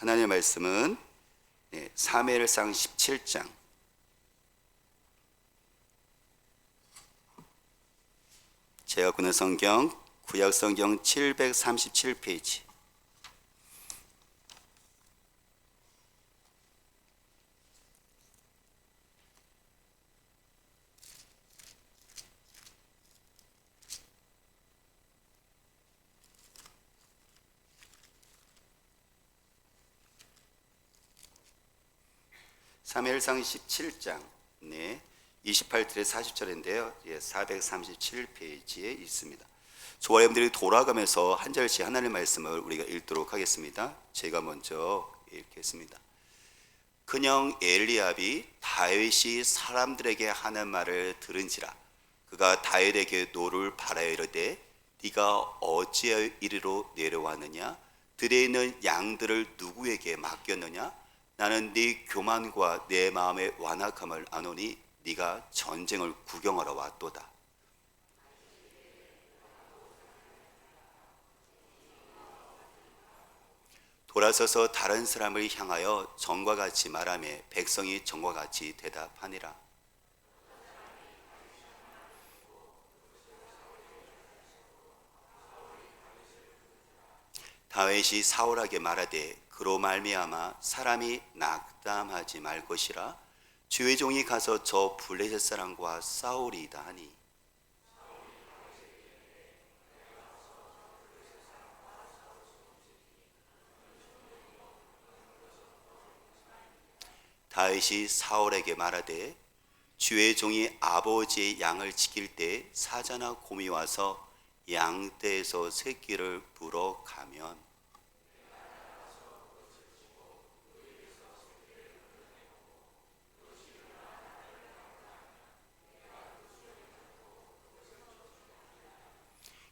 하나님의 말씀은 사무엘상 17장 제가 구는 성경 구약 성경 737페이지 사무엘상 17장 28절에 40절인데요. 437페이지에 있습니다. 저와 여러분들이 돌아가면서 한 절씩 하나님의 말씀을 우리가 읽도록 하겠습니다. 제가 먼저 읽겠습니다. 그녕 엘리압이 다윗이 사람들에게 하는 말을 들은지라 그가 다윗에게 노를 바라여 이르되 네가 어찌하여 이리로 내려왔느냐 들에 있는 양들을 누구에게 맡겼느냐 나는 네 교만과 내 마음의 완악함을 아노니 네가 전쟁을 구경하러 왔도다. 돌아서서 다른 사람을 향하여 전과 같이 말하며 백성이 전과 같이 대답하니라. 다윗이 사울에게 말하되 그로 말미암아 사람이 낙담하지 말 것이라 주의 종이 가서 저 블레셋 사람과 싸우리이다 하니 다윗이 사울에게 말하되 주의 종이 아버지의 양을 지킬 때 사자나 곰이 와서 양떼에서 새끼를 물어 가면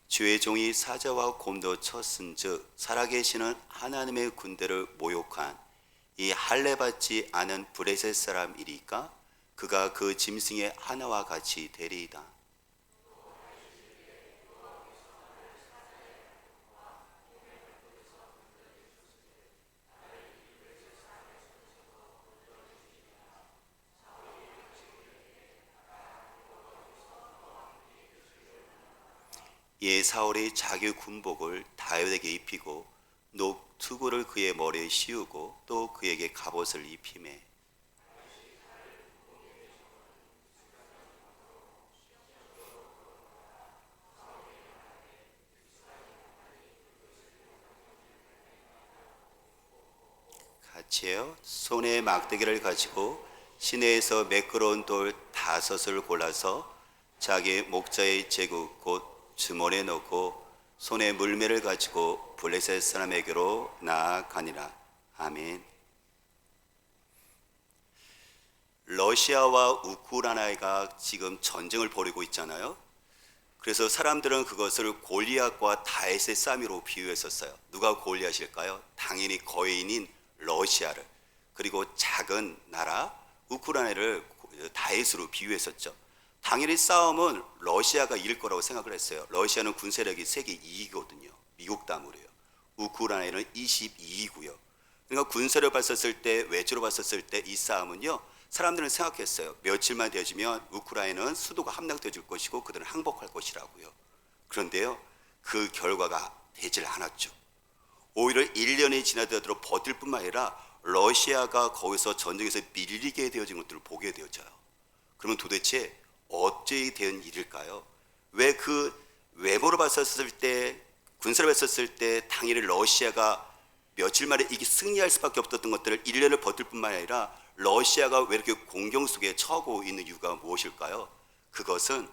주의 종이 사자와 곰도 쳤은즉 살아계시는 하나님의 군대를 모욕한 이 할례받지 않은 브레셋 사람이리까 그가 그 짐승의 하나와 같이 되리이다. 예 사울이 자기 군복을 다윗에게 입히고 녹투구를 그의 머리에 씌우고 또 그에게 갑옷을 입히매 같이요. 손에 막대기를 가지고 시내에서 매끄러운 돌 5을 골라서 자기 목자의 제국 곧 주머니에 넣고 손에 물매를 가지고 블레셋 사람에게로 나아가니라. 아멘. 러시아와 우크라이나가 지금 전쟁을 벌이고 있잖아요. 그래서 사람들은 그것을 골리앗과 다윗의 싸움으로 비유했었어요. 누가 골리앗일까요? 당연히 거인인 러시아를, 그리고 작은 나라 우크라이나를 다윗으로 비유했었죠. 당연히 싸움은 러시아가 이길 거라고 생각을 했어요. 러시아는 군세력이 세계 2위거든요. 미국 다음으로요. 우크라이나는 22위고요. 그러니까 군사력 봤었을 때, 외주로 봤었을 때 이 싸움은요, 사람들은 생각했어요. 며칠만 되어지면 우크라이나는 수도가 함락되어질 것이고 그들은 항복할 것이라고요. 그런데요, 그 결과가 되질 않았죠. 오히려 1년이 지나도록 버틸 뿐만 아니라 러시아가 거기서 전쟁에서 밀리게 되어진 것들을 보게 되어져요. 그러면 도대체 어찌 된 일일까요? 왜 그 외모로 봤었을 때, 군사를 봤었을 때 당연히 러시아가 며칠 만에 이게 승리할 수밖에 없었던 것들을 1년을 버틸 뿐만 아니라 러시아가 왜 이렇게 공경 속에 처하고 있는 이유가 무엇일까요? 그것은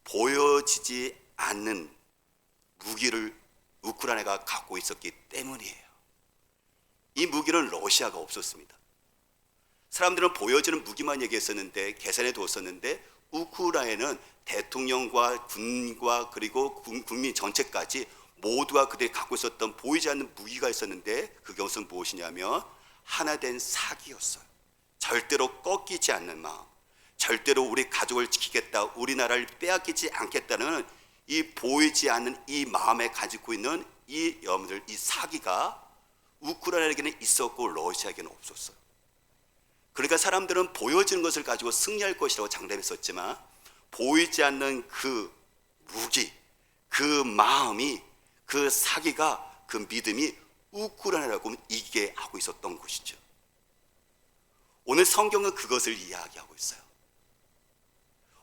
보여지지 않는 무기를 우크라이나가 갖고 있었기 때문이에요. 이 무기는 러시아가 없었습니다. 사람들은 보여지는 무기만 얘기했었는데, 계산해 두었었는데, 우크라이나는 대통령과 군과 그리고 국민 전체까지 모두가 그들이 갖고 있었던 보이지 않는 무기가 있었는데, 그것은 무엇이냐면 하나된 사기였어요. 절대로 꺾이지 않는 마음, 절대로 우리 가족을 지키겠다, 우리나라를 빼앗기지 않겠다는 이 보이지 않는 이 마음에 가지고 있는 이 여러분들 이 사기가 우크라이나에게는 있었고 러시아에게는 없었어요. 그러니까 사람들은 보여지는 것을 가지고 승리할 것이라고 장담했었지만 보이지 않는 그 무기, 그 마음이, 그 사기가, 그 믿음이 우크라이나라고 이기게 하고 있었던 것이죠. 오늘 성경은 그것을 이야기하고 있어요.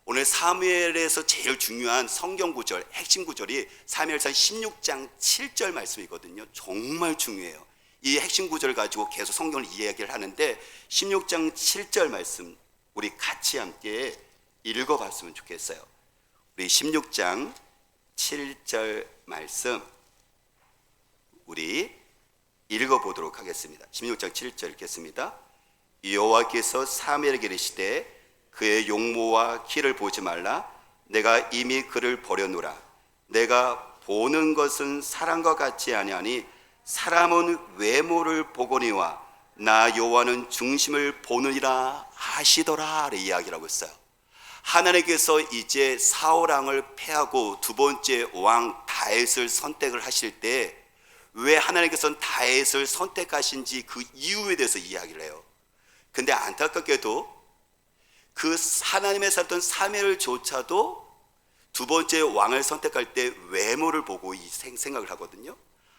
오늘 사무엘에서 제일 중요한 성경 구절, 핵심 구절이 사무엘상 16장 7절 말씀이거든요. 정말 중요해요. 이 핵심 구절을 가지고 계속 성경을 이야기를 하는데 16장 7절 말씀 우리 같이 함께 읽어봤으면 좋겠어요. 우리 16장 7절 말씀 우리 읽어보도록 하겠습니다. 16장 7절 읽겠습니다. 여호와께서 사무엘에게 이르시되 그의 용모와 키를 보지 말라. 내가 이미 그를 버려놓으라. 내가 보는 것은 사람과 같지 아니하니 사람은 외모를 보거니와 나 여호와는 중심을 보느니라 하시더라 이야기를 하고 있어요. 하나님께서 이제 사울 왕을 패하고 두 번째 왕 다윗을 선택을 하실 때 왜 하나님께서는 다윗을 선택하신지 그 이유에 대해서 이야기를 해요. 근데 안타깝게도 그 하나님의 살던 사무엘조차도 두 번째 왕을 선택할 때 외모를 보고 생각을 하거든요.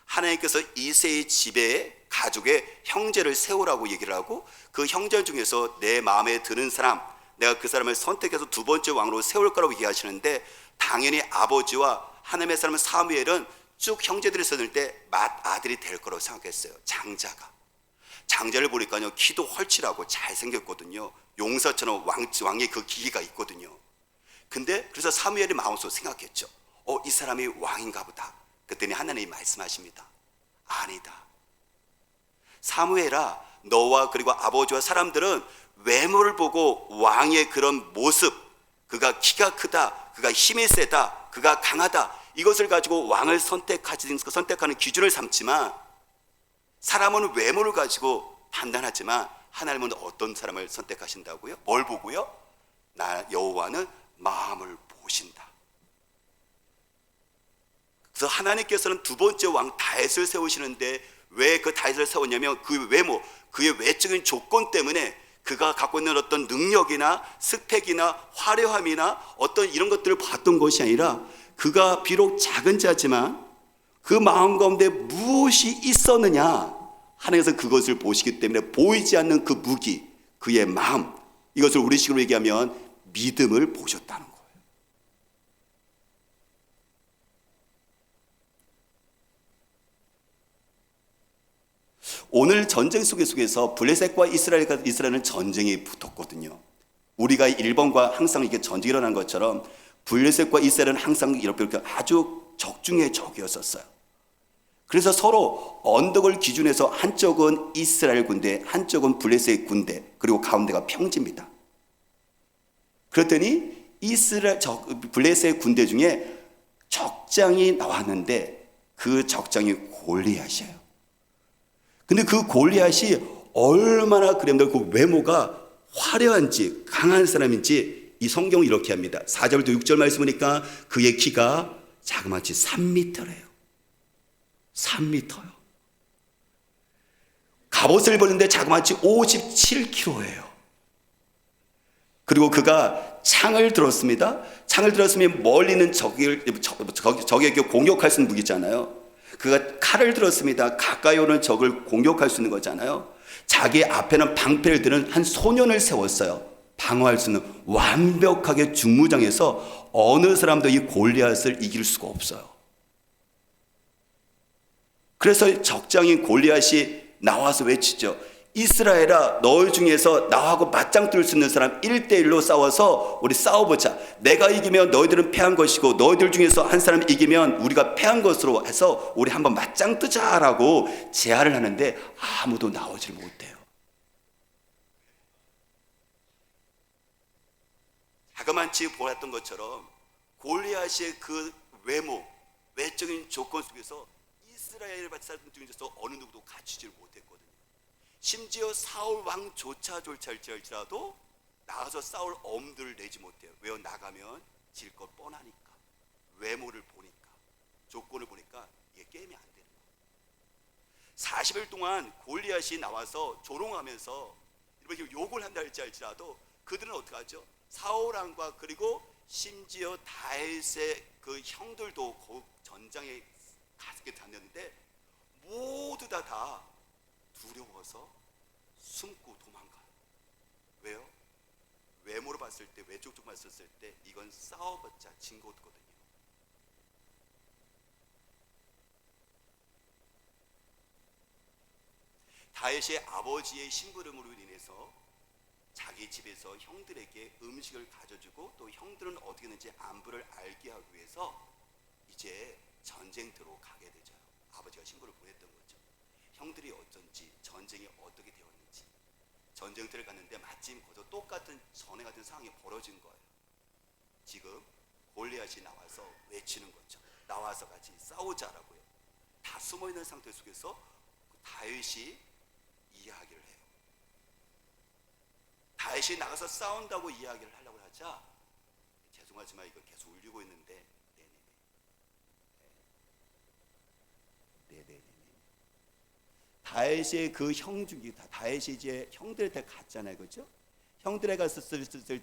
하나님께서 이새의 집에 가족의 형제를 세우라고 얘기를 하고 그 형제 중에서 내 마음에 드는 사람, 내가 그 사람을 선택해서 두 번째 왕으로 세울 거라고 얘기하시는데 당연히 아버지와 하나님의 사람 사무엘은 쭉 형제들이 있었을 때 맏아들이 될 거라고 생각했어요. 장자를 보니까요 키도 헐칠하고 잘생겼거든요. 용사처럼 왕의 그 기기가 있거든요. 근데 그래서 사무엘이 마음속으로 생각했죠. 이 사람이 왕인가 보다. 그랬더니 하나님이 말씀하십니다. 아니다. 사무엘아, 너와 그리고 아버지와 사람들은 외모를 보고 왕의 그런 모습, 그가 키가 크다, 그가 힘이 세다, 그가 강하다, 이것을 가지고 왕을 선택하는 기준을 삼지만 사람은 외모를 가지고 판단하지만 하나님은 어떤 사람을 선택하신다고요? 뭘 보고요? 나 여호와는 마음을 보신다. 그래서 하나님께서는 두 번째 왕 다윗을 세우시는데 왜 그 다윗을 세웠냐면 그 외모, 그의 외적인 조건 때문에 그가 갖고 있는 어떤 능력이나 스펙이나 화려함이나 어떤 이런 것들을 봤던 것이 아니라 그가 비록 작은 자지만 그 마음 가운데 무엇이 있었느냐, 하나님께서 그것을 보시기 때문에 보이지 않는 그 무기, 그의 마음, 이것을 우리식으로 얘기하면 믿음을 보셨다는 거예요. 오늘 전쟁 속에서 블레셋과 이스라엘은 전쟁이 붙었거든요. 우리가 일본과 항상 이게 전쟁이 일어난 것처럼 블레셋과 이스라엘은 항상 이렇게 아주 적중의 적이었었어요. 그래서 서로 언덕을 기준해서 한쪽은 이스라엘 군대, 한쪽은 블레셋 군대, 그리고 가운데가 평지입니다. 그랬더니 블레셋 군대 중에 적장이 나왔는데 그 적장이 골리앗이에요. 근데 그 골리앗이 얼마나 그랬는데 그 외모가 화려한지 강한 사람인지 이 성경은 이렇게 합니다. 4절부터 6절 말씀 보니까 그의 키가 자그마치 3m래요. 3m요. 갑옷을 벗는데 자그마치 57kg예요. 그리고 그가 창을 들었습니다. 창을 들었으면 멀리는 적에게 공격할 수 있는 무기잖아요. 그가 칼을 들었습니다. 가까이 오는 적을 공격할 수 있는 거잖아요. 자기 앞에는 방패를 드는 한 소년을 세웠어요. 방어할 수 있는, 완벽하게 중무장해서 어느 사람도 이 골리앗을 이길 수가 없어요. 그래서 적장인 골리앗이 나와서 외치죠. 이스라엘아, 너희 중에서 나하고 맞짱 뜰 수 있는 사람 1대1로 싸워서 우리 싸워보자. 내가 이기면 너희들은 패한 것이고 너희들 중에서 한 사람 이기면 우리가 패한 것으로 해서 우리 한번 맞짱 뜨자라고 제안을 하는데 아무도 나오질 못해요. 자그만치 보았던 것처럼 골리앗의 그 외모, 외적인 조건 속에서 이스라엘 사람 중에서 어느 누구도 갖추질 못했거든요. 심지어 사울 왕조차 할지라도 나가서 싸울 엄두를 내지 못해요. 왜요? 나가면 질 것 뻔하니까. 외모를 보니까, 조건을 보니까 이게 게임이 안 되는 거예요. 40일 동안 골리앗이 나와서 조롱하면서 이렇게 욕을 한다 할지라도 그들은 어떻게 하죠? 사울 왕과 그리고 심지어 다윗의 그 형들도 전장에 가게 다녔는데 모두 다 두려워서 숨고 도망가요. 왜요? 외모로 봤을 때, 외적 쪽 봤을 때 이건 싸워봤자 진 거거든요. 다윗의 아버지의 심부름으로 인해서 자기 집에서 형들에게 음식을 가져주고 또 형들은 어떻게 하는지 안부를 알게 하기 위해서 이제 전쟁터로 가게 되죠. 아버지가 신부를 보냈던 거죠. 형들이 어쩐지 전쟁이 어떻게 되었는지 전쟁터를 갔는데 마침 거기서 똑같은 전에 같은 상황이 벌어진 거예요. 지금 골리앗이 나와서 외치는 거죠. 나와서 같이 싸우자라고요. 다 숨어있는 상태 속에서 다윗이 이야기를 해요. 다윗이 나가서 싸운다고 이야기를 하려고 하자 죄송하지만 이거 계속 울리고 있는데 네네네. 다윗의 그 형중이 다윗이 이제 형들한테 갔잖아요, 그렇죠? 형들에 갔을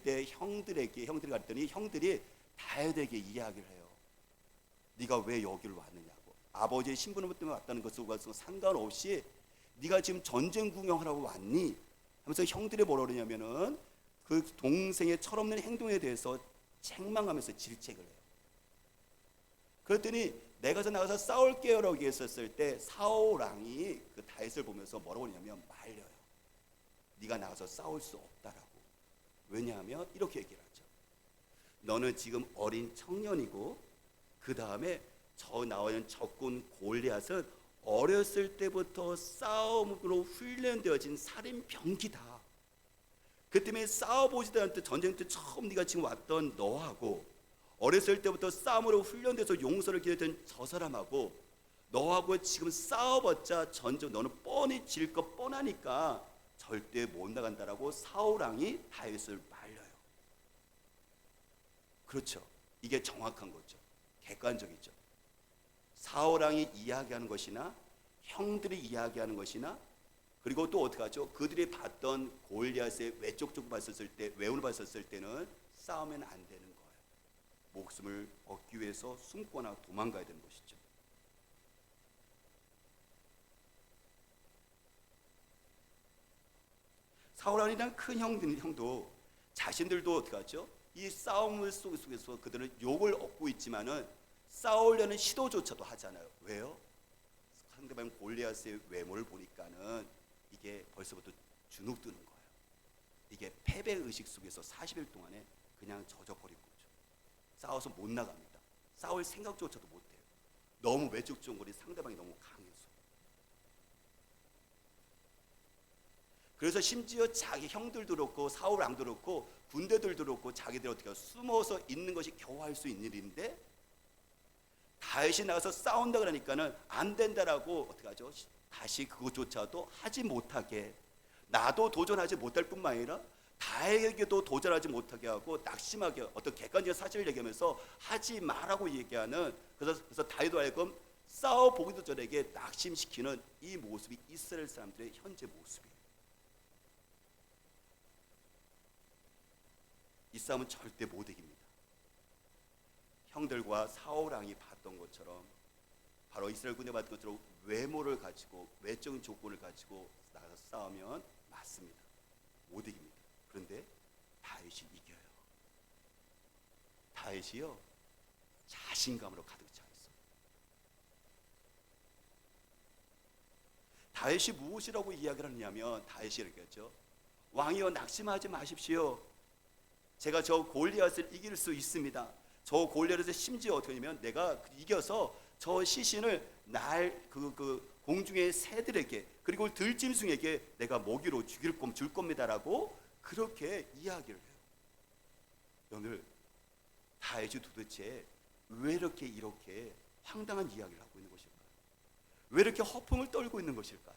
때 형들이 갔더니 형들이 다윗에게 이야기를 해요. 네가 왜 여기를 왔느냐고. 아버지의 신부름 때문에 왔다는 것과 상관없이 네가 지금 전쟁 구경하라고 왔니? 하면서 형들이 뭐라 그러냐면은 그 동생의 철없는 행동에 대해서 책망하면서 질책을 해요. 그랬더니 내가 나가서 싸울게요라고 했었을 때 사울 왕이 그 다윗을 보면서 뭐라고 하냐면 말려요. 네가 나가서 싸울 수 없다라고. 왜냐하면 이렇게 얘기를 하죠. 너는 지금 어린 청년이고 그 다음에 저 나오는 적군 골리앗은 어렸을 때부터 싸움으로 훈련되어진 살인병기다. 그 때문에 싸워보지도 않던 전쟁 때 처음 네가 지금 왔던 너하고 어렸을 때부터 싸움으로 훈련돼서 용서를 기다렸던 저 사람하고 너하고 지금 싸워봤자 전쟁 너는 뻔히 질 것 뻔하니까 절대 못 나간다라고 사울 왕이 다윗을 말려요. 그렇죠. 이게 정확한 거죠. 객관적이죠. 사울 왕이 이야기하는 것이나 형들이 이야기하는 것이나 그리고 또 어떻게 하죠? 그들이 봤던 골리앗의 외적 쪽 봤었을 때 외운을 봤었을 때는 싸우면 안 되는 거예요. 목숨을 얻기 위해서 숨거나 도망가야 되는 것이죠. 사울 왕이란 큰 형도 자신들도 어떻게 하죠? 이 싸움 속에서 그들은 욕을 얻고 있지만은 싸우려는 시도조차도 하잖아요. 왜요? 상대방 골리앗의 외모를 보니까는 이게 벌써부터 주눅 드는 거예요. 이게 패배 의식 속에서 40일 동안에 그냥 젖어버린 거죠. 싸워서 못 나갑니다. 싸울 생각조차도 못 해요. 너무 외적 정골이 상대방이 너무 강해서. 그래서 심지어 자기 형들도 그렇고 사울 왕도 그렇고 군대들도 그렇고 자기들 어떻게 숨어서 있는 것이 겨우 할 수 있는 일인데 다윗이 나가서 싸운다 그러니까는 안 된다라고 어떻게 하죠? 다시 그것조차도 하지 못하게 나도 도전하지 못할 뿐만 아니라 다윗에게도 도전하지 못하게 하고 낙심하게 어떤 객관적인 사실을 얘기하면서 하지 말라고 얘기하는 그래서 다윗도 알고 싸워보기도 전에 낙심시키는 이 모습이 이스라엘 사람들의 현재 모습이에요. 이 싸움은 절대 못 이깁니다. 형들과 사울 왕이 봤던 것처럼 바로 이스라엘 군대 봤던 것처럼 외모를 가지고 외적인 조건을 가지고 나가서 싸우면 맞습니다. 못 이깁니다. 그런데 다윗이 이겨요. 다윗이요 자신감으로 가득 차 있어요. 다윗이 무엇이라고 이야기를 하냐면 다윗이 이렇게 했죠. 왕이여 낙심하지 마십시오. 제가 저 골리앗을 이길 수 있습니다. 저 골리앗을 심지어 어떻게 하냐면 내가 이겨서 저 시신을 그 공중의 새들에게 그리고 들짐승에게 내가 먹이로 줄 겁니다라고 그렇게 이야기를 해요. 오늘 다윗이 도대체 왜 이렇게 황당한 이야기를 하고 있는 것일까요? 왜 이렇게 허풍을 떨고 있는 것일까요?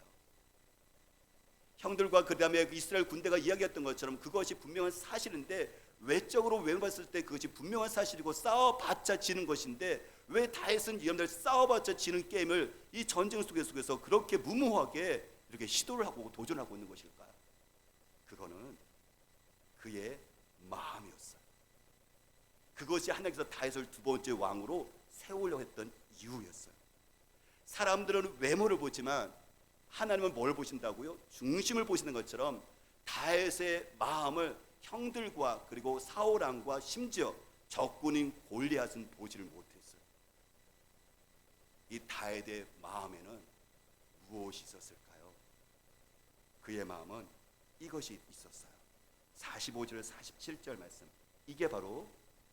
형들과 그 다음에 이스라엘 군대가 이야기했던 것처럼 그것이 분명한 사실인데 외적으로 외면봤을 때 그것이 분명한 사실이고 싸워봤자 지는 것인데 왜 다윗은 여러분들 싸워봤자 지는 게임을 이 전쟁 속에서 그렇게 무모하게 이렇게 시도를 하고 도전하고 있는 것일까요? 그거는 그의 마음이었어요. 그것이 하나님께서 다윗을 두 번째 왕으로 세우려고 했던 이유였어요. 사람들은 외모를 보지만 하나님은 뭘 보신다고요? 중심을 보시는 것처럼 다윗의 마음을 형들과 그리고 사울 왕과 심지어 적군인 골리앗은 보지를 못했어요. 이 다윗의 마음에는 무엇이 있었을까요? 그의 마음은 이것이 있었어요. 45절 47절 말씀, 이게 바로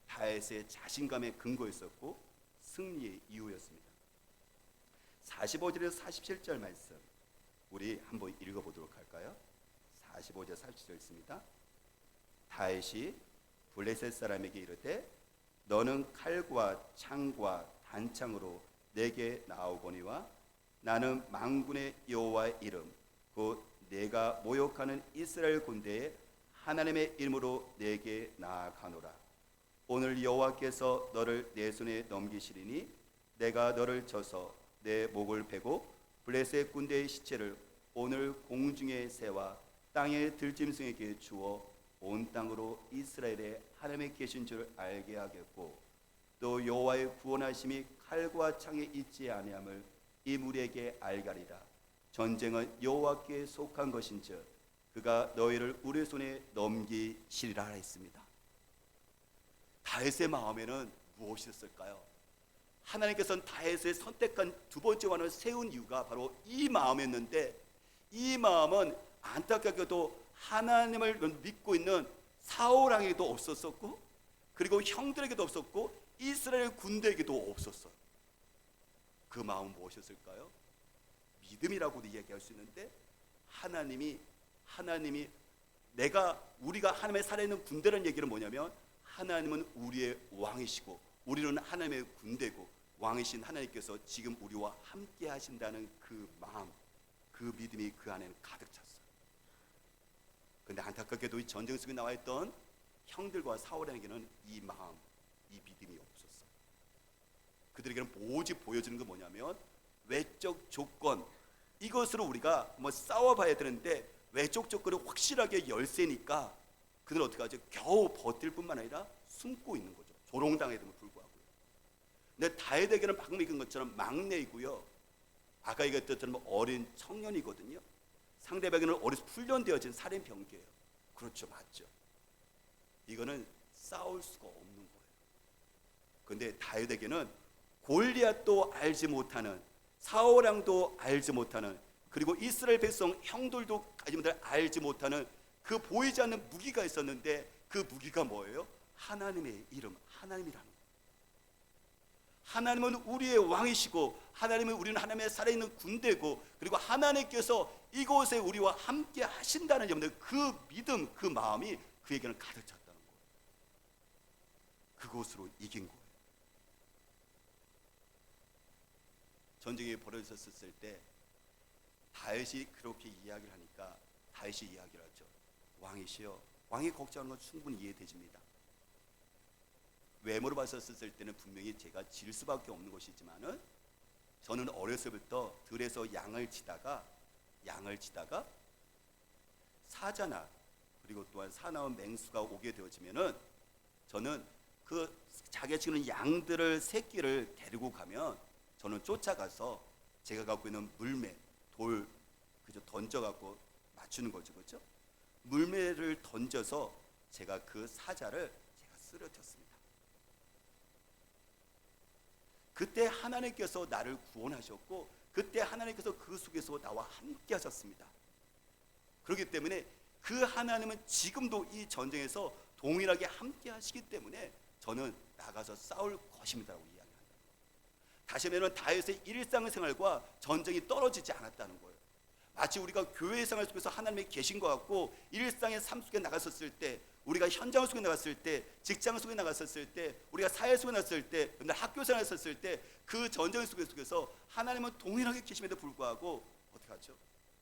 다윗의 자신감의 근거였었고 승리의 이유였습니다. 45절에서 47절 말씀 우리 한번 읽어보도록 할까요? 45절 47절 있습니다. 다윗이 블레셋 사람에게 이르되 너는 칼과 창과 단창으로 내게 나오거니와 나는 만군의 여호와의 이름 곧 내가 모욕하는 이스라엘 군대에 하나님의 이름으로 내게 나아가노라. 오늘 여호와께서 너를 내 손에 넘기시리니 내가 너를 쳐서 내 목을 베고 블레셋 군대의 시체를 오늘 공중의 새와 땅의 들짐승에게 주어 온 땅으로 이스라엘에 하나님이 계신 줄 알게 하겠고 또 여호와의 구원하심이 칼과 창에 있지 아니함을 이 무리에게 알게 하리라. 전쟁은 여호와께 속한 것인즉 그가 너희를 우리 손에 넘기시리라 했습니다. 다윗의 마음에는 무엇이었을까요? 하나님께서는 다윗의 선택한 두 번째 왕을 세운 이유가 바로 이 마음이었는데, 이 마음은 안타깝게도 하나님을 믿고 있는 사울 왕에게도 없었었고 그리고 형들에게도 없었고 이스라엘 군대에게도 없었어요. 그 마음은 무엇이었을까요? 믿음이라고도 이야기할 수 있는데 하나님이 우리가 하나님의 살아있는 군대라는 얘기는 뭐냐면 하나님은 우리의 왕이시고 우리는 하나님의 군대고 왕이신 하나님께서 지금 우리와 함께 하신다는 그 마음, 그 믿음이 그 안에는 가득 찼어요. 그런데 안타깝게도 이 전쟁 속에 나와 있던 형들과 사울에게는 이 마음, 이 믿음이 없었어요. 그들에게는 오직 보여주는 건 뭐냐면 외적 조건, 이것으로 우리가 싸워봐야 되는데 외적 조건이 확실하게 열세니까 그들은 어떻게 하죠? 겨우 버틸 뿐만 아니라 숨고 있는 거죠. 조롱당해도 불구하고요. 근데 다윗에게는 방금 읽은 것처럼 막내이고요, 아까 얘기했던 것처럼 어린 청년이거든요. 상대방에게는 어려서 훈련되어진 살인 병기예요. 그렇죠, 맞죠. 이거는 싸울 수가 없는 거예요. 그런데 다윗에게는 골리앗도 알지 못하는, 사울 왕도 알지 못하는, 그리고 이스라엘 백성 형들도 알지 못하는 그 보이지 않는 무기가 있었는데 그 무기가 뭐예요? 하나님의 이름, 하나님이라는 거예요. 하나님은 우리의 왕이시고 하나님은 우리는 하나님의 살아있는 군대고 그리고 하나님께서 이곳에 우리와 함께 하신다는 점들, 그 믿음, 그 마음이 그에게는 가득 찼다는 거예요. 그곳으로 이긴 거예요. 전쟁이 벌어졌을 때 다윗이 그렇게 이야기를 하니까 다윗이 이야기를 하죠. 왕이시여, 왕이 걱정하는 건 충분히 이해되집니다. 외모로 봤었을 때는 분명히 제가 질 수밖에 없는 것이지만은 저는 어렸을 때부터 들에서 양을 치다가 사자나 그리고 또한 사나운 맹수가 오게 되어지면은 저는 그 자기가 치는 양들을 새끼를 데리고 가면 저는 쫓아가서 제가 갖고 있는 물매, 돌 그저 던져갖고 맞추는 거죠, 그렇죠? 물매를 던져서 제가 그 사자를 제가 쓰러뜨렸습니다. 그때 하나님께서 나를 구원하셨고 그때 하나님께서 그 속에서 나와 함께 하셨습니다. 그렇기 때문에 그 하나님은 지금도 이 전쟁에서 동일하게 함께 하시기 때문에 저는 나가서 싸울 것입니다라고 이야기합니다. 다시 말하면 다윗의 일상생활과 전쟁이 떨어지지 않았다는 거예요. 마치 우리가 교회 생활 속에서 하나님이 계신 것 같고 일상의 삶 속에 나갔었을 때, 우리가 현장 속에 나갔을 때, 직장 속에 나갔었을 때, 우리가 사회 속에 나갔을 때, 학교 생활 했었을 때 그 전쟁 속에서 하나님은 동일하게 계심에도 불구하고 어떻게 하죠?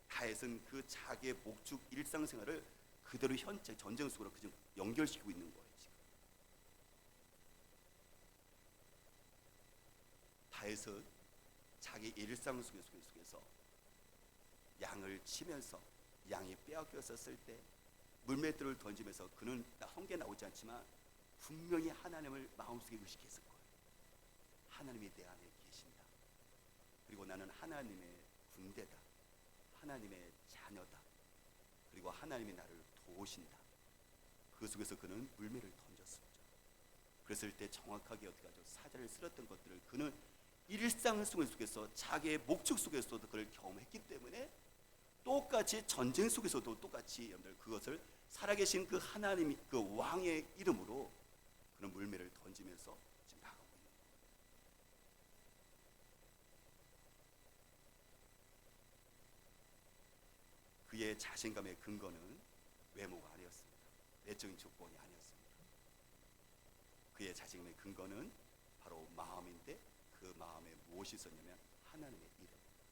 다윗은 그 자기의 목축 일상생활을 그대로 현재 전쟁 속으로 그냥 연결시키고 있는 거예요. 지금. 다윗은 자기 일상 속에서 양을 치면서 양이 빼앗겼었을 때 물맷돌을 던지면서 그는 성경에 나오지 않지만 분명히 하나님을 마음속에 의식했을 거예요. 하나님이 내 안에 계신다. 그리고 나는 하나님의 군대다. 하나님의 자녀다. 그리고 하나님이 나를 도우신다. 그 속에서 그는 물매를 던졌습니다. 그랬을 때 정확하게 어떻게 하죠? 사자를 쓸었던 것들을 그는 일상 속에서 자기의 목적 속에서도 그걸 경험했기 때문에 똑같이 전쟁 속에서도 똑같이 여러분들 그것을 살아계신 그 하나님 그 왕의 이름으로 그런 물매를 던지면서 지금 나가고 있는 거예요. 그의 자신감의 근거는 외모가 아니었습니다. 내적인 조건이 아니었습니다. 그의 자신감의 근거는 바로 마음인데 그 마음에 무엇이 있었냐면 하나님의 이름,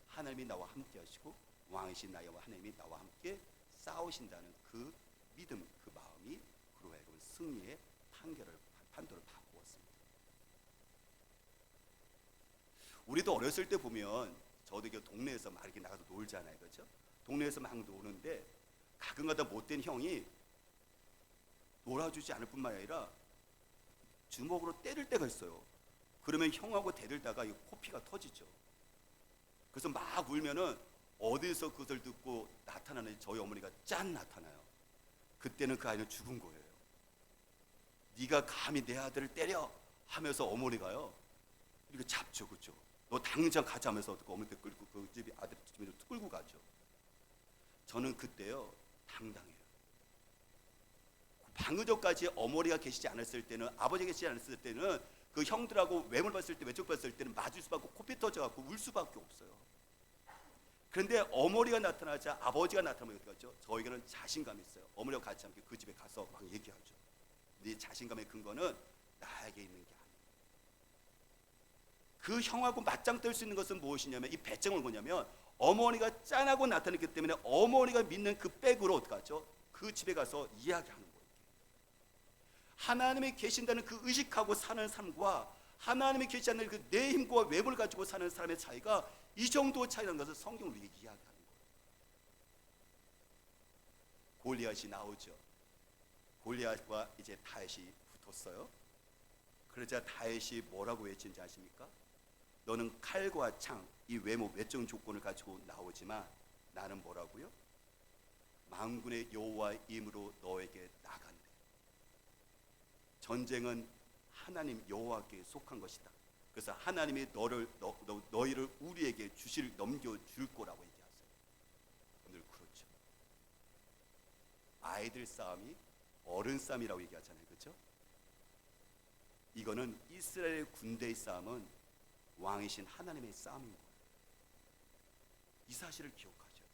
하나님이 나와 함께 하시고 왕이신 나와 하나님이 나와 함께 싸우신다는 그 믿음, 그 마음이 그로 하여금 승리의 판도를 바꾸었습니다. 우리도 어렸을 때 보면 저도 이렇게 동네에서 막 이렇게 나가서 놀잖아요, 그렇죠? 동네에서 막 노는데 가끔가다 못된 형이 놀아주지 않을 뿐만 아니라 주먹으로 때릴 때가 있어요. 그러면 형하고 대들다가 이 코피가 터지죠. 그래서 막 울면은 어디서 그것을 듣고 나타나는 저희 어머니가 짠 나타나요. 그때는 그 아이는 죽은 거예요. 네가 감히 내 아들을 때려 하면서 어머니가요 이렇게 잡죠, 그죠? 너 당장 가자 하면서 어머니한테 끌고 그 집이 아들 집으로 끌고 가죠. 저는 그때요 당당해요. 방금 전까지 어머니가 계시지 않았을 때는, 아버지가 계시지 않았을 때는 그 형들하고 외모를 봤을 때, 외적 봤을 때는 맞을 수밖에 없고 코피 터져갖고 울 수밖에 없어요. 그런데 어머니가 나타나자 아버지가 나타나면 어떻게 하죠? 저에게는 자신감이 있어요. 어머니와 같이 함께 그 집에 가서 막 얘기하죠. 네 자신감의 근거는 나에게 있는 게 아니에요. 그 형하고 맞짱 뜰 수 있는 것은 무엇이냐면, 이 배짱은 뭐냐면 어머니가 짠하고 나타났기 때문에 어머니가 믿는 그 백으로 어떻게 하죠? 그 집에 가서 이야기하는 거예요. 하나님이 계신다는 그 의식하고 사는 삶과 하나님이 계시지 않는 그 내 힘과 외모를 가지고 사는 사람의 차이가 이 정도 차이라는 것을 성경으로 이야기하는 거예요. 골리앗이 나오죠. 골리앗과 이제 다윗이 붙었어요. 그러자 다윗이 뭐라고 외친지 아십니까? 너는 칼과 창, 이 외모 외적 조건을 가지고 나오지만 나는 뭐라고요? 만군의 여호와의 이름으로 너에게 나간대. 전쟁은 하나님 여호와께 속한 것이다. 그래서 하나님이 너희를 우리에게 넘겨줄 거라고 얘기하세요. 오늘 그렇죠. 아이들 싸움이 어른 싸움이라고 얘기하잖아요, 그렇죠? 이거는 이스라엘 군대의 싸움은 왕이신 하나님의 싸움인 거예요. 이 사실을 기억하셔야 돼요.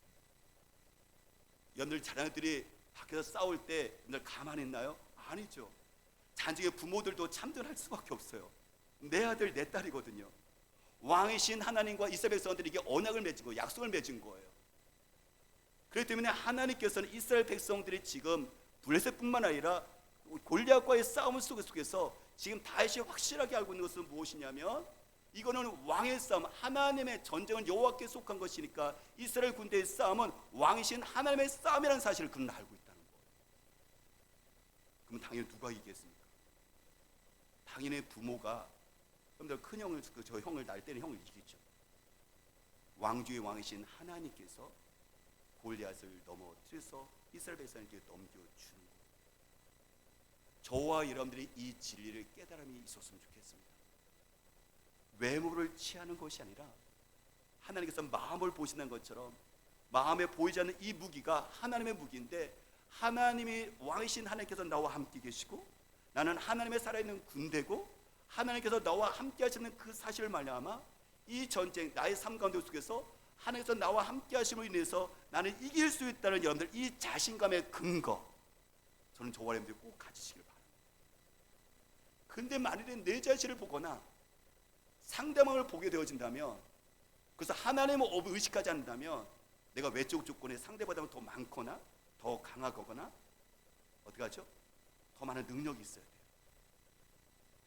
여러분들 자녀들이 밖에서 싸울 때 여러분들 가만히 있나요? 아니죠. 잔중에 부모들도 참전할 수밖에 없어요. 내 아들 내 딸이거든요. 왕이신 하나님과 이스라엘 백성들이 이게 언약을 맺은 거예요. 약속을 맺은 거예요. 그렇기 때문에 하나님께서는 이스라엘 백성들이 지금 블레셋뿐만 아니라 골리앗과의 싸움 속에서 지금 다윗이 확실하게 알고 있는 것은 무엇이냐면, 이거는 왕의 싸움, 하나님의 전쟁은 여호와께 속한 것이니까 이스라엘 군대의 싸움은 왕이신 하나님의 싸움이라는 사실을 그는 알고 있다는 거예요. 그럼 당연히 누가 이기겠습니까? 당연히 부모가, 여러분들 큰 형을, 저 형을 날 때는 형을 이기죠. 왕중의 왕이신 하나님께서 골리앗을 넘어뜨려서 이스라엘 백성에게 넘겨주는 거예요. 저와 여러분들이 이 진리를 깨달음이 있었으면 좋겠습니다. 외모를 취하는 것이 아니라 하나님께서 마음을 보신다는 것처럼 마음에 보이지 않는 이 무기가 하나님의 무기인데, 하나님이 왕이신 하나님께서 나와 함께 계시고 나는 하나님의 살아있는 군대고 하나님께서 나와 함께 하시는 그 사실을 말미암아 이 전쟁, 나의 삶 가운데 속에서 하나님께서 나와 함께 하심으로 인해서 나는 이길 수 있다는 여러분들 이 자신감의 근거, 저는 저와 여러분들이 꼭 가지시길 바랍니다. 근데 만일에 내 자신을 보거나 상대방을 보게 되어진다면, 그래서 하나님을 의식하지 않는다면 내가 외적 조건에 상대보다 더 많거나 더 강하거나 어떻게 하죠? 더 많은 능력이 있어야 돼요.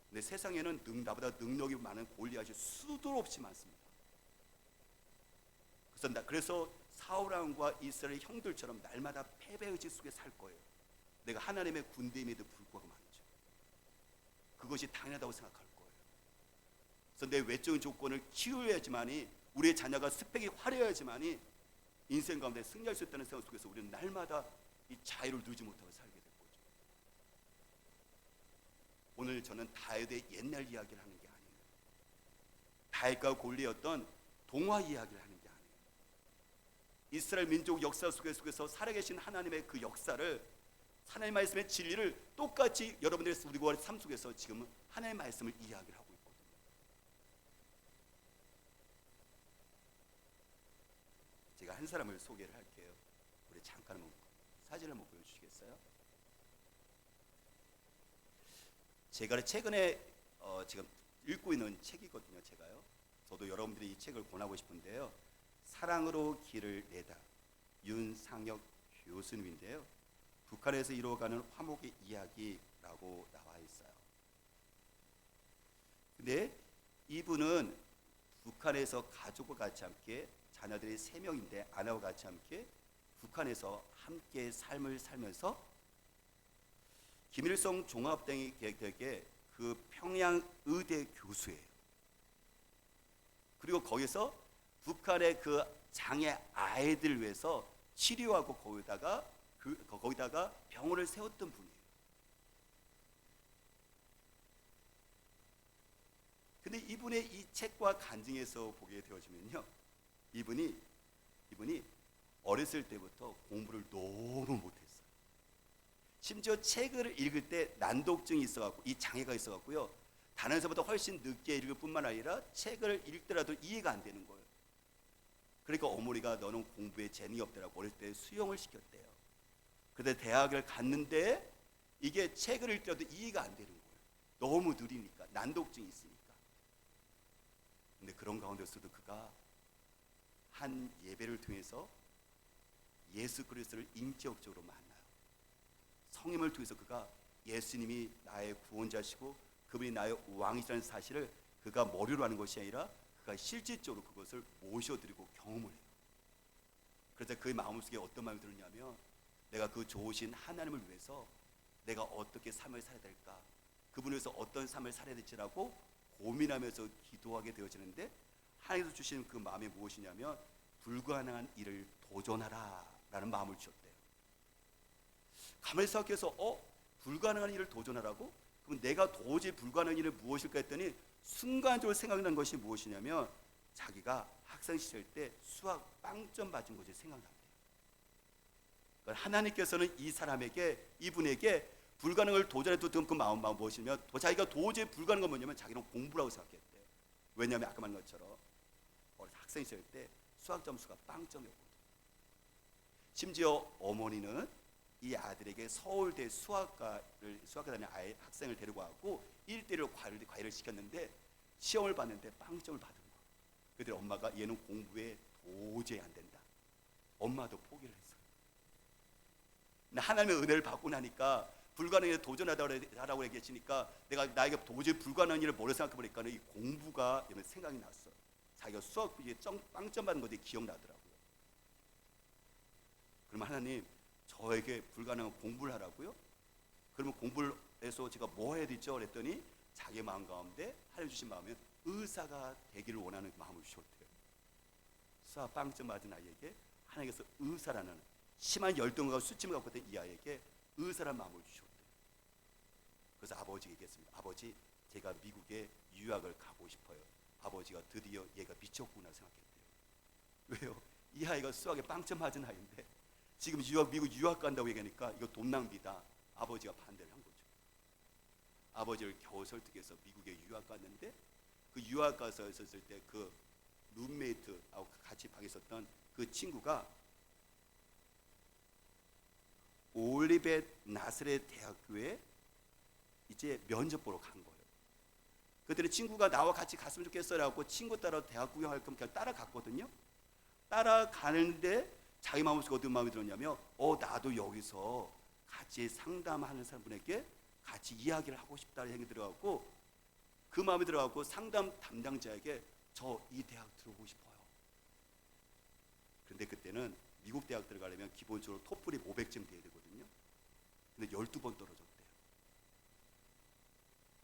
근데 세상에는 나보다 능력이 많은 골리앗이 수도 없이 많습니다. 그래서 사울 왕과 이스라엘 형들처럼 날마다 패배의식 속에 살 거예요. 내가 하나님의 군대임에도 불구하고 말이죠. 그것이 당연하다고 생각할 거예요. 그래서 내 외적인 조건을 키워야지만이, 우리의 자녀가 스펙이 화려해야지만이 인생 가운데 승리할 수 있다는 생각 속에서 우리는 날마다 이 자유를 누리지 못하고 살게 될 거죠. 오늘 저는 다윗의 옛날 이야기를 하는 게 아니에요. 다윗과 골리였던 동화 이야기를 하는 게 아니에요. 이스라엘 민족 역사 속에서 살아계신 하나님의 그 역사를, 하나님의 말씀의 진리를 똑같이 여러분들의 우리와 삶 속에서 지금 하나님의 말씀을 이야기를 하고 있거든요. 제가 한 사람을 소개를 할게요. 우리 잠깐 한번 사진을 한번 보여주시겠어요? 제가 최근에 지금 읽고 있는 책이거든요. 저도 여러분들이 이 책을 권하고 싶은데요. 사랑으로 길을 내다, 윤상혁 교수님인데요. 북한에서 이루어가는 화목의 이야기라고 나와 있어요. 근데 이분은 북한에서 가족과 같이 함께, 자녀들이 3명인데 아내와 같이 함께 북한에서 함께 삶을 살면서 김일성 종합대학의 그 평양 의대 교수예요. 그리고 거기서 북한의 그 장애 아이들을 위해서 치료하고 거기다가 병원을 세웠던 분이에요. 근데 이분의 이 책과 간증에서 보게 되어지면요, 이분이 어렸을 때부터 공부를 너무 못했어요. 심지어 책을 읽을 때 난독증이 있어갖고, 이 장애가 있어갖고요, 다른 사람보다 훨씬 늦게 읽을 뿐만 아니라 책을 읽더라도 이해가 안 되는 거예요. 그러니까 어머니가 너는 공부에 재능이 없더라고 어릴 때 수용을 시켰대요. 그런데 대학을 갔는데 이게 책을 읽더라도 이해가 안 되는 거예요. 너무 느리니까, 난독증이 있으니까. 근데 그런 가운데서도 그가 한 예배를 통해서 예수 그리스도를 인격적으로 만나요. 성임을 통해서 그가 예수님이 나의 구원자시고 그분이 나의 왕이시라는 사실을 그가 머리로 하는 것이 아니라 그가 실질적으로 그것을 모셔드리고 경험을 해요. 그래서 그의 마음속에 어떤 마음이 들었냐면, 내가 그 좋으신 하나님을 위해서 내가 어떻게 삶을 살아야 될까, 그분을 위해서 어떤 삶을 살아야 될지라고 고민하면서 기도하게 되어지는데, 하나님께서 주시는 그 마음이 무엇이냐면 불가능한 일을 도전하라 라는 마음을 주셨대요. 가만히 생각해서 불가능한 일을 도전하라고? 그럼 내가 도저히 불가능한 일은 무엇일까 했더니 순간적으로 생각난 것이 무엇이냐면, 자기가 학생 시절 때 수학 빵점 맞은 것이 생각납니다. 그러니까 하나님께서는 이 사람에게, 이분에게 불가능을 도전해도 그 마음 무엇이냐면, 자기가 도저히 불가능한 건 뭐냐면 자기는 공부라고 생각했대요. 왜냐하면 아까 말한 것처럼 학생 시절 때 수학 점수가 빵점이었거든요. 심지어 어머니는 이 아들에게 서울대 수학과를 다니는 학생을 데리고 와고 1대1로 과외를 시켰는데 시험을 봤는데 빵점을 받은 거예요. 그랬더니 엄마가 얘는 공부에 도저히 안 된다. 엄마도 포기를 했어요. 근데 하나님의 은혜를 받고 나니까 불가능에 도전하라고 얘기했으니까 나에게 도저히 불가능한 일을 머리에 생각해보니까 이 공부가 이런 생각이 났어. 자기가 수학 빵점 받은 것이 기억나더라고요. 그러면 하나님, 저에게 불가능한 공부를 하라고요? 그러면 공부를 해서 제가 뭐 해야 되죠? 그랬더니 자기 마음 가운데 하나님 주신 마음에 의사가 되기를 원하는 마음을 주셨대요. 수학 빵점 맞은 아이에게 하나님께서 의사라는 심한 열등과 수침을 갖고 있던 이 아이에게 의사라는 마음을 주셨대요. 그래서 아버지에게 얘기했습니다. 아버지, 제가 미국에 유학을 가고 싶어요. 아버지가 드디어 얘가 미쳤구나 생각했대요. 왜요? 이 아이가 수학에 빵점 맞은 아이인데 지금 미국 유학 간다고 얘기하니까 이거 돈 낭비다. 아버지가 반대를 한 거죠. 아버지를 겨우 설득해서 미국에 유학 갔는데, 그 유학 가서 있었을 때 그 룸메이트하고 같이 방에 있었던 그 친구가 올리벳 나스렛 대학교에 이제 면접 보러 간 거예요. 그랬더니 친구가 나와 같이 갔으면 좋겠어라고 친구 따라 대학 구경할 거면 그냥 따라갔거든요. 따라가는데 자기 마음속에 어떤 마음이 들었냐면, 나도 여기서 같이 상담하는 사람분에게 같이 이야기를 하고 싶다는 생각이 들어갖고 그 마음이 들어가고 상담 담당자에게 저 이 대학 들어오고 싶어요. 그런데 그때는 미국 대학 들어가려면 기본적으로 토플이 500점 돼야 되거든요. 근데 12번 떨어졌대요.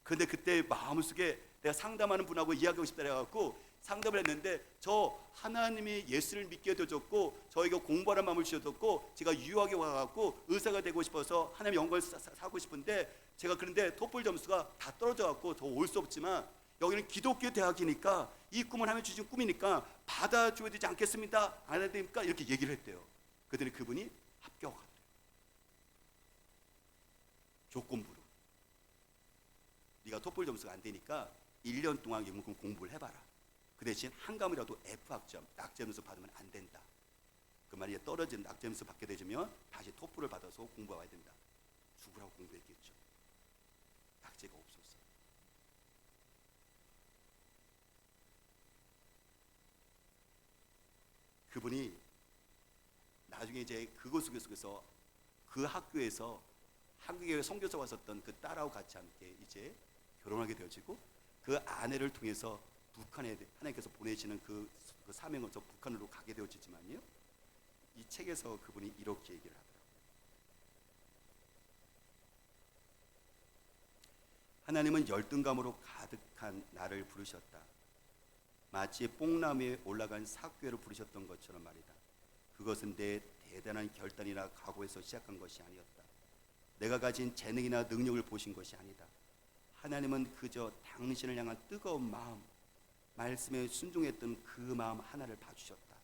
그런데 그때 마음속에 내가 상담하는 분하고 이야기하고 싶다 해갖고 상담을 했는데, 저 하나님이 예수를 믿게 해줬고 저희가 공부하는 마음을 주셨고 제가 유학에 와갖고 의사가 되고 싶어서 하나님의 영광을 사고 싶은데, 제가 그런데 토플 점수가 다 떨어져갖고 더 올 수 없지만 여기는 기독교 대학이니까 이 꿈은 하나님 주신 꿈이니까 받아줘야 되지 않겠습니다. 안 해야 됩니까? 이렇게 얘기를 했대요. 그랬더니 그분이 합격하더래요. 조건부로. 네가 토플 점수가 안 되니까 1년 동안 영문 공부를 해봐라. 그 대신 한 과목이라도 F학점, 낙점수 받으면 안 된다. 그 말이 떨어진 낙점수 받게 되면 다시 토플을 받아서 공부해야 된다. 죽으라고 공부했겠죠. 낙제가 없었어요. 그분이 나중에 이제 그곳 속에서 그 학교에서 한국에 선교사 왔었던 그 딸하고 같이 함께 이제 결혼하게 되어지고, 그 아내를 통해서 북한에 하나님께서 보내시는 그 사명에서 북한으로 가게 되어지지만요, 이 책에서 그분이 이렇게 얘기를 하더라고요. 하나님은 열등감으로 가득한 나를 부르셨다. 마치 뽕나무에 올라간 사교회를 부르셨던 것처럼 말이다. 그것은 내 대단한 결단이나 각오에서 시작한 것이 아니었다. 내가 가진 재능이나 능력을 보신 것이 아니다. 하나님은 그저 당신을 향한 뜨거운 마음, 말씀에 순종했던 그 마음 하나를 봐주셨다.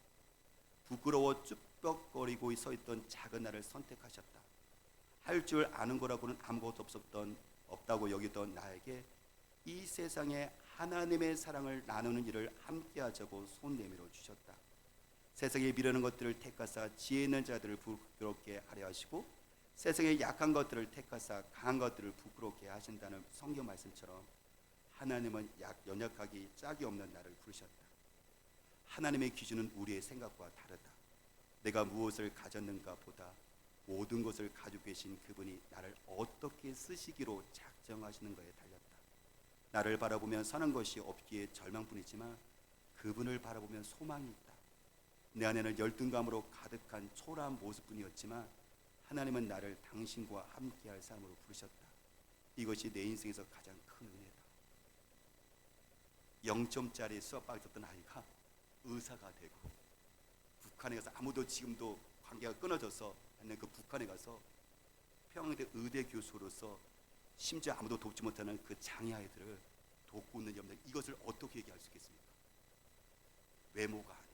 부끄러워 쭈뼛거리고 서있던 작은 나를 선택하셨다. 할 줄 아는 거라고는 아무것도 없다고 여기던 나에게 이 세상에 하나님의 사랑을 나누는 일을 함께하자고 손 내밀어 주셨다. 세상에 미련한 것들을 택하사 지혜 있는 자들을 부끄럽게 하려 하시고, 세상의 약한 것들을 택하사 강한 것들을 부끄럽게 하신다는 성경 말씀처럼 하나님은 연약하기 짝이 없는 나를 부르셨다. 하나님의 기준은 우리의 생각과 다르다. 내가 무엇을 가졌는가 보다 모든 것을 가지고 계신 그분이 나를 어떻게 쓰시기로 작정하시는가에 달렸다. 나를 바라보면 사는 것이 없기에 절망뿐이지만 그분을 바라보면 소망이 있다. 내 안에는 열등감으로 가득한 초라한 모습뿐이었지만 하나님은 나를 당신과 함께할 사람으로 부르셨다. 이것이 내 인생에서 가장 큰 은혜다. 0점짜리 수학학을 썼던 아이가 의사가 되고, 북한에 가서 아무도 지금도 관계가 끊어져서 있는 그 북한에 가서 평양대 의대 교수로서 심지어 아무도 돕지 못하는 그 장애 아이들을 돕고 있는 여러분들, 이것을 어떻게 얘기할 수 있겠습니까? 외모가 아니에요.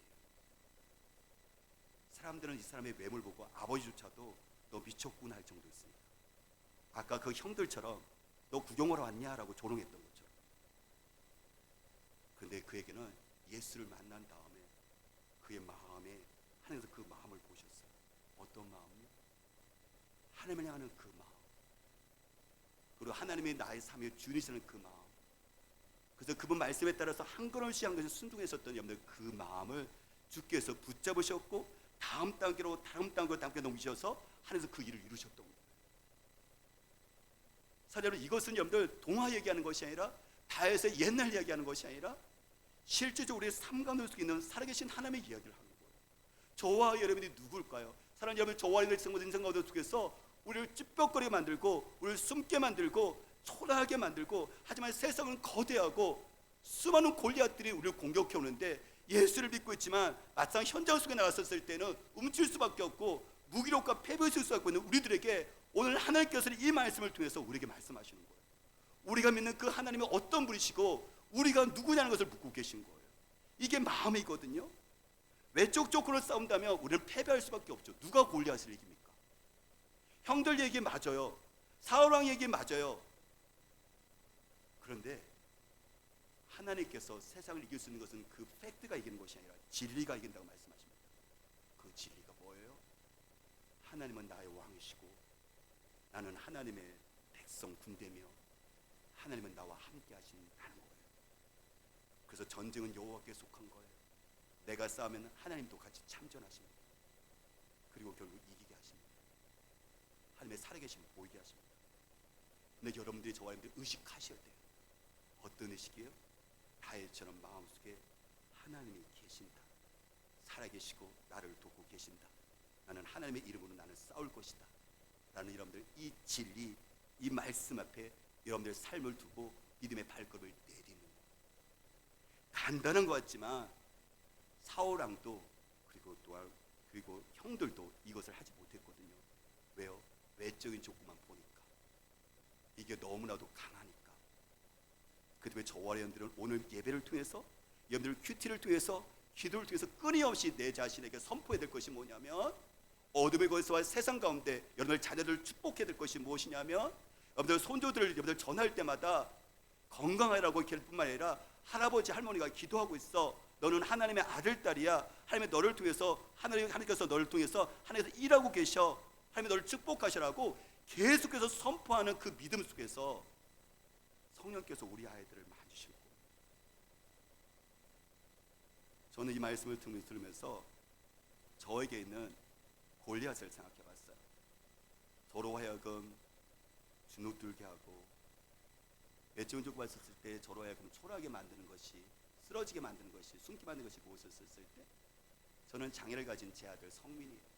사람들은 이 사람의 외모를 보고 아버지조차도 너 미쳤구나 할 정도 있습니다. 아까 그 형들처럼 너 구경하러 왔냐라고 조롱했던 것처럼. 그런데 그에게는 예수를 만난 다음에 그의 마음에 하나님께서 그 마음을 보셨어요. 어떤 마음이요? 하나님을 향하는 그 마음, 그리고 하나님의 나의 삶의 주인이시는 그 마음. 그래서 그분 말씀에 따라서 한 걸음씩 한 걸음씩 순종했었던 여러분들, 그 마음을 주께서 붙잡으셨고 다음 단계로 함께 넘기셔서 하나님께서 그 일을 이루셨던 거예요. 사실은 이것은 여러분들 동화 얘기하는 것이 아니라, 다에서 옛날 이야기하는 것이 아니라 실제적으로 우리의 삶 가운데 있는 살아계신 하나님의 이야기를 하는 거예요. 저와 여러분이 누굴까요? 사랑하는 여러분, 저와 여러분의 인생 가운데 속에서 우리를 찌뼛거리게 만들고 우리를 숨게 만들고 초라하게 만들고, 하지만 세상은 거대하고 수많은 골리앗들이 우리를 공격해 오는데, 예수를 믿고 있지만 막상 현장 속에 나갔었을 때는 움찔 수밖에 없고 무기력과 패배했을 수밖에 없는 우리들에게 오늘 하나님께서 이 말씀을 통해서 우리에게 말씀하시는 거예요. 우리가 믿는 그 하나님이 어떤 분이시고 우리가 누구냐는 것을 묻고 계신 거예요. 이게 마음이거든요. 외적 조건으로 싸운다면 우리는 패배할 수밖에 없죠. 누가 골리앗을 이깁니까? 형들 얘기 맞아요. 사울왕 얘기 맞아요. 그런데 하나님께서 세상을 이길 수 있는 것은 그 팩트가 이기는 것이 아니라 진리가 이긴다고 말씀하십니다. 그 진리가 뭐예요? 하나님은 나의 왕이시고 나는 하나님의 백성 군대며 하나님은 나와 함께 하시는 거예요. 그래서 전쟁은 여호와께 속한 거예요. 내가 싸우면 하나님도 같이 참전하십니다. 그리고 결국 이기게 하십니다. 하나님의 살아계심을 보이게 하십니다. 근데 여러분들이 저와 여러분들이 의식하셔야 돼요. 어떤 의식이에요? 다윗처럼 마음속에 하나님이 계신다. 살아계시고 나를 돕고 계신다. 나는 하나님의 이름으로 나는 싸울 것이다. 라는 여러분들 이 진리, 이 말씀 앞에 여러분들 삶을 두고 믿음의 발걸음을 내딛는 거예요. 간단한 것 같지만 사울 왕도 그리고 형들도 이것을 하지 못했거든요. 왜요? 외적인 조건만 보니까. 이게 너무나도 강하니까. 그 때문에 저와 여러분들은 오늘 예배를 통해서 여러분들 큐티를 통해서 기도를 통해서 끊임없이 내 자신에게 선포해야 될 것이 뭐냐면 어둠의 거리와 세상 가운데 여러분들 자녀들을 축복해야 될 것이 무엇이냐면 여러분들 손주들을 여러분들 전할 때마다 건강하라고 기도할 뿐만 아니라 할아버지 할머니가 기도하고 있어. 너는 하나님의 아들 딸이야. 하나님의 너를 통해서 하나님께서 너를 통해서 하나님께서 일하고 계셔. 하나님이 너를 축복하시라고 계속해서 선포하는 그 믿음 속에서 성령께서 우리 아이들을 만지실 거예요. 저는 이 말씀을 들으면서 저에게 있는 골리앗을 생각해 봤어요. 저로 하여금 주눅들게 하고 외적인 조건을 썼을 때 저로 하여금 초라하게 만드는 것이, 쓰러지게 만드는 것이, 숨기 만드는 것이 무엇이었을 때 저는 장애를 가진 제 아들 성민이에요.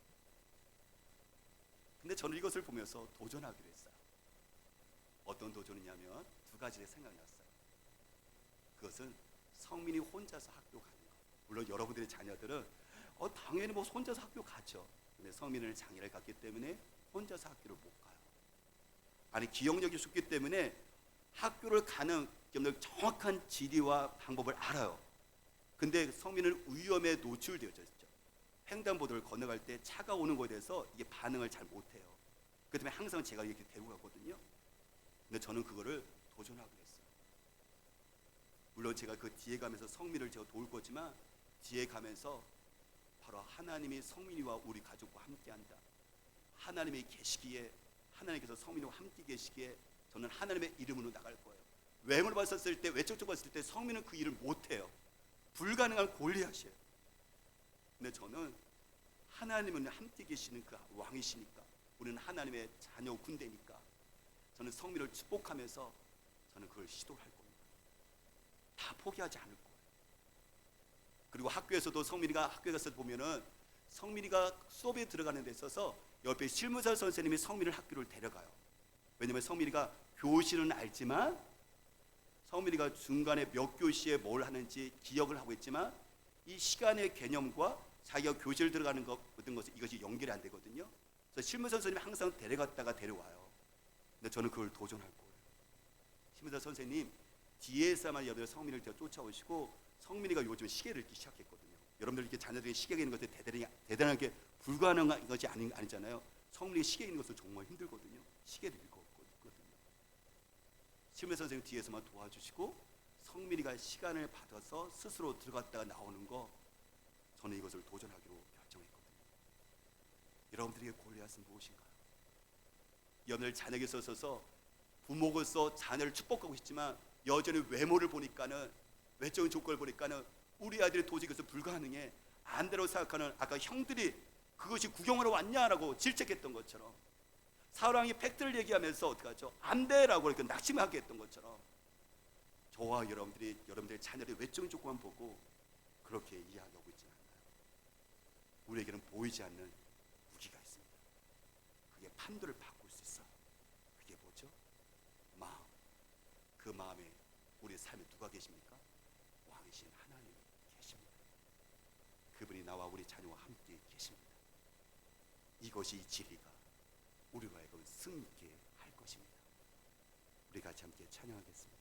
근데 저는 이것을 보면서 도전하기로 했어요. 어떤 도전이냐면 두 가지를 생각났어요. 그것은 성민이 혼자서 학교 가는 거. 물론 여러분들의 자녀들은 당연히 뭐 혼자서 학교 가죠. 근데 성민은 장애를 갖기 때문에 혼자서 학교를 못 가요. 아니 기억력이 좋기 때문에 학교를 가는 정확한 지리와 방법을 알아요. 근데 성민은 위험에 노출되어져 있죠. 횡단보도를 건너갈 때 차가 오는 것에 대해서 이게 반응을 잘 못해요. 그 때문에 항상 제가 이렇게 데리고 가거든요. 근데 저는 그거를 도전하기로 했어요. 물론 제가 그 뒤에 가면서 성민을 제가 도울 거지만 뒤에 가면서 바로 하나님이 성민이와 우리 가족과 함께한다. 하나님이 계시기에, 하나님께서 성민이와 함께 계시기에 저는 하나님의 이름으로 나갈 거예요. 외모를 봤었을 때, 외적적으로 봤을 때 성민은 그 일을 못해요. 불가능한 골리앗이에요. 근데 저는 하나님은 함께 계시는 그 왕이시니까, 우리는 하나님의 자녀 군대니까 저는 성민을 축복하면서 저는 그걸 시도할 겁니다. 다 포기하지 않을 거예요. 그리고 학교에서도 성민이가 학교에 가서 보면은 성민이가 수업에 들어가는 데 있어서 옆에 실무사 선생님이 성민이를 학교를 데려가요. 왜냐면 성민이가 교실은 알지만 성민이가 중간에 몇 교시에 뭘 하는지 기억을 하고 있지만 이 시간의 개념과 자기가 교실 들어가는 것 모든 것이 이것이 연결이 안 되거든요. 그래서 실무사 선생님이 항상 데려갔다가 데려와요. 근데 저는 그걸 도전할 거예요. 실무사 선생님 뒤에서만 여러분들 성민이를 쫓아오시고, 성민이가 요즘 시계를 읽기 시작했거든요. 여러분들 이렇게 자녀들이 시계 읽는 것이 대단하게 불가능한 것이 아니잖아요. 성민이 시계 읽는 것은 정말 힘들거든요. 시계를 읽거든요. 실무사 선생님 뒤에서만 도와주시고 성민이가 시간을 받아서 스스로 들어갔다가 나오는 거, 저는 이것을 도전하기로 결정했거든요. 여러분들에게 골리앗은 무엇인가요? 여러분들 자녀에게 있어서 부모로서 자녀를 축복하고 싶지만 여전히 외모를 보니까는, 외적인 조건을 보니까는 우리 아들이 도저히 그것을 불가능해, 안 되라고 생각하는, 아까 형들이 그것이 구경하러 왔냐라고 질책했던 것처럼, 사울왕이 팩트를 얘기하면서 어떻게 하죠? 안 돼라고 이렇게 낙심하게 했던 것처럼 저와 여러분들의 자녀의 외적인 조건만 보고 그렇게 이야기하고 있지는 않나요? 우리에게는 보이지 않는 무기가 있습니다. 그게 판도를 바꿀 수 있어요. 그게 뭐죠? 마음. 그 마음에 우리의 삶에 누가 계십니까? 왕이신 하나님이 계십니다. 그분이 나와 우리 자녀와 함께 계십니다. 이것이 이 진리가 우리가 하여금 승리케 할 것입니다. 우리 같이 함께 찬양하겠습니다.